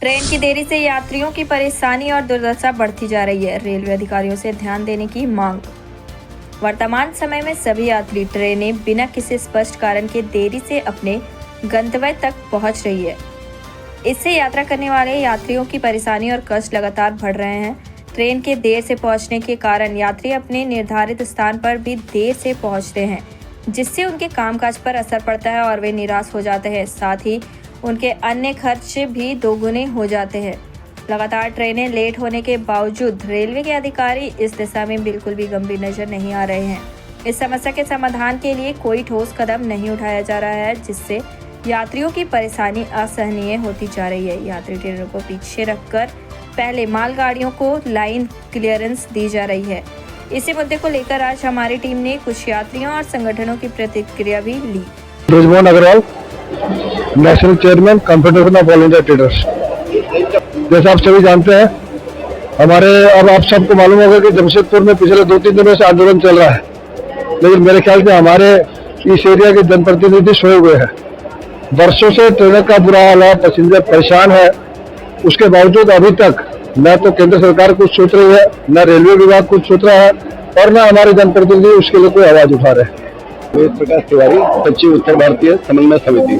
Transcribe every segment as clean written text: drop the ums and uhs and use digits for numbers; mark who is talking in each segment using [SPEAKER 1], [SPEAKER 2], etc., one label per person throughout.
[SPEAKER 1] Train की देरी से यात्रियों की परेशानी और दुर्दशा बढ़ती जा रही है। रेलवे अधिकारियों से ध्यान देने की मांग। वर्तमान समय में सभी यात्री ट्रेनें बिना किसी स्पष्ट कारण के देरी से अपने गंतव्य तक पहुंच रही है। इससे यात्रा करने वाले यात्रियों की परेशानी और कष्ट लगातार बढ़ रहे हैं। ट्रेन के देर से पहुंचने के कारण यात्री अपने निर्धारित स्थान पर भी देर से पहुंचते हैं, जिससे उनके कामकाज पर असर पड़ता है और वे निराश हो जाते हैं। साथ ही उनके अन्य खर्च भी दोगुने हो जाते हैं। लगातार ट्रेनें लेट होने के बावजूद रेलवे के अधिकारी इस दिशा में बिल्कुल भी गंभीर नजर नहीं आ रहे हैं। इस समस्या के समाधान के लिए कोई ठोस कदम नहीं उठाया जा रहा है, जिससे यात्रियों की परेशानी असहनीय होती जा रही है। यात्री ट्रेनों को पीछे रखकर पहले मालगाड़ियों को लाइन क्लियरेंस दी जा रही है। इसी मुद्दे को लेकर आज हमारी टीम ने कुछ यात्रियों और संगठनों की प्रतिक्रिया भी ली।
[SPEAKER 2] Brijmohan Agrawal, national chairman confederation of all India traders. जैसा आप सभी जानते हैं, अब आप सबको मालूम होगा कि जमशेदपुर में पिछले 2-3 दिनों से आंदोलन चल रहा है, लेकिन मेरे ख्याल से हमारे इस एरिया के जनप्रतिनिधि सोए हुए हैं। वर्षों से ट्रेनों का बुरा हाल है, पैसेंजर परेशान है। उसके बावजूद अभी तक न तो केंद्र सरकार कुछ सोच रही है, न रेलवे विभाग कुछ सोच रहा है, और न हमारे जनप्रतिनिधि उसके लिए कोई आवाज उठा रहे हैं।
[SPEAKER 3] प्रकाश तिवारी, पश्चिम उत्तर भारतीय समन्वय समिति।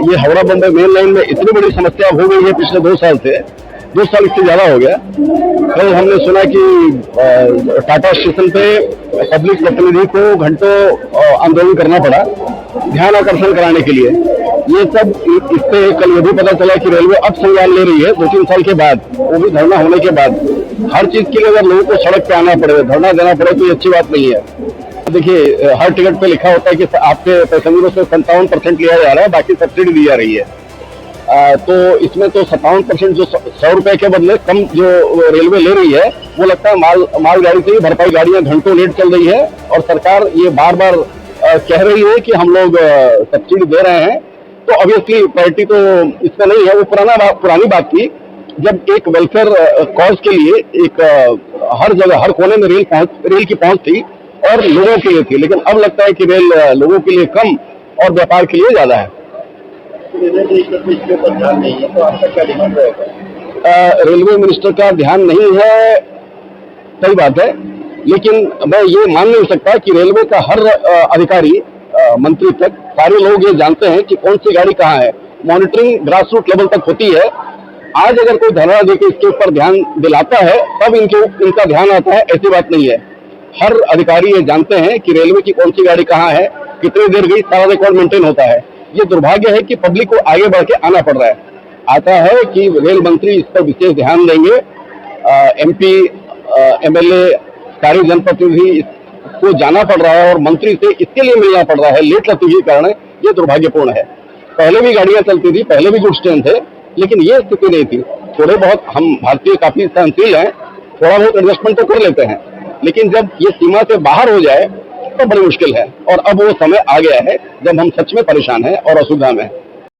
[SPEAKER 3] ये हावड़ा बम्बई मेन लाइन में इतनी बड़ी समस्या हो गई है पिछले 2 साल से, 2 साल इससे ज्यादा हो गया। कल हमने सुना कि टाटा स्टेशन पे पब्लिक प्रतिनिधि को घंटों आंदोलन करना पड़ा ध्यान आकर्षण कराने के लिए। ये सब इससे कल ये भी पता चला कि रेलवे अब संज्ञान ले रही है 2-3 साल के बाद, वो भी धरना होने के बाद। हर चीज के लिए अगर लोगों को सड़क पे आना पड़े, धरना देना पड़े, तो ये अच्छी बात नहीं है। देखिए, हर टिकट पे लिखा होता है कि आपके पैसेंजरों से 57% लिया जा रहा है, बाकी सब्सिडी दी जा रही है। तो इसमें तो 57% जो 100 रुपए के बदले कम जो रेलवे ले रही है, वो लगता है मालगाड़ी से ही भरपाई। गाड़ियां घंटों लेट चल रही है और सरकार ये बार बार कह रही है कि हम लोग सब्सिडी दे रहे हैं। तो ऑब्वियसली प्रायोरिटी तो इसमें नहीं है। वो पुरानी बात थी, जब एक वेलफेयर कॉज के लिए एक हर जगह हर कोने में रेल की पहुंच थी और लोगों के लिए थी, लेकिन अब लगता है कि रेल लोगों के लिए कम और व्यापार के लिए ज्यादा है। ध्यान नहीं है, तो आपका क्या डिमांड रहेगा? रेलवे मिनिस्टर का ध्यान नहीं है, सही बात है, लेकिन मैं ये मान नहीं सकता कि रेलवे का हर अधिकारी मंत्री तक सारे लोग ये जानते हैं कि कौन सी गाड़ी कहाँ है। मॉनिटरिंग ग्रास रूट लेवल तक होती है। आज अगर कोई धरना देकर इसके ऊपर ध्यान दिलाता है तब इनका ध्यान आता है, ऐसी बात नहीं है। हर अधिकारी ये जानते हैं कि रेलवे की कौन सी गाड़ी कहाँ है, कितनी देर गई, सारा रिकॉर्ड मेंटेन होता है। ये दुर्भाग्य है कि पब्लिक को आगे बढ़ के आना पड़ रहा है। आता है कि रेल मंत्री इस पर विशेष ध्यान देंगे, MP, MLA, सारे जनप्रतिनिधि को जाना पड़ रहा है और मंत्री से इसके लिए मिलना पड़ रहा है लेट लतीफी के कारण। ये दुर्भाग्यपूर्ण है। पहले भी गाड़ियां चलती थी, पहले भी गुड्स ट्रेन थे, लेकिन ये स्थिति नहीं थी। थोड़े बहुत हम भारतीय काफी सहनशील हैं, थोड़ा बहुत एडजस्टमेंट तो कर लेते हैं, लेकिन जब ये सीमा से बाहर हो जाए तो बड़ी मुश्किल है। और अब वो समय आ गया है जब हम सच में परेशान हैं और असुविधा में हैं।